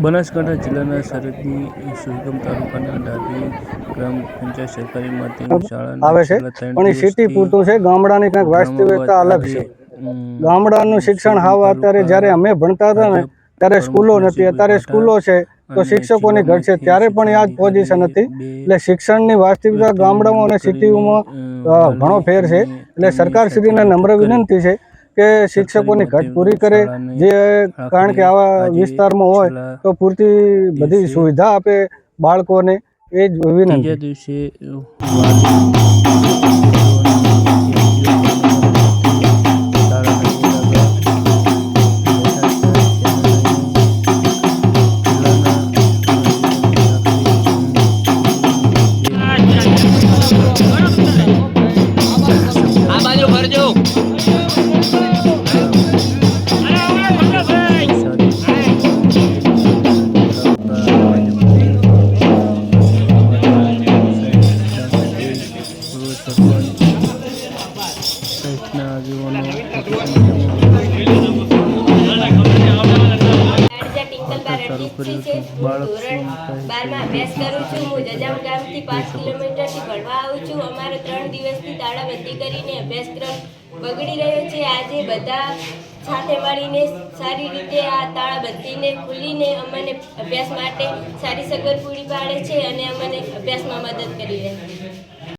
બનાસકાંઠા જિલ્લાના સરહદી સુઈગામ તાલુકાના ડાભી ગ્રામ પંચાયત સરકારી માધ્યમિક શાળાના આવે છે, છેલ્લા 3 પણ એ સિટી દિવસથી પૂરતું છે. ગામડાની કંઈક વાસ્તવિકતા અલગ છે. ગામડાનું શિક્ષણ હાવ અત્યારે જ્યારે અમે ભણતા હતા ને ત્યારે સ્કૂલો નથી, અત્યારે સ્કૂલો છે તો શિક્ષકોની ઘટ છે. ત્યારે પણ આ જ પોઝિશન હતી. એટલે શિક્ષણની વાસ્તવિકતા ગામડામાં અને સિટીઓમાં ઘણો ફેર છે. એટલે સરકારશ્રીને નમ્ર વિનંતી છે કે શિક્ષકોની ઘટ પૂરી કરે, જે કારણ કે આવા વિસ્તારમાં હોય તો પૂરતી બધી સુવિધા આપે બાળકોને, એ જ વિનંતી. દિવસે અભ્યાસ કરું છું. હું જજામ ગામથી 5 કિલોમીટરથી ભણવા આવું છું. અમારો 3 દિવસથી તાળાબંધી કરીને અભ્યાસક્રમ બગડી રહ્યો છે. આજે બધા સાથે મળીને સારી રીતે આ તાળાબંધીને ખુલીને અમને અભ્યાસ માટે સારી સગવડ પૂરી પાડે છે અને અમને અભ્યાસમાં મદદ કરી રહે છે.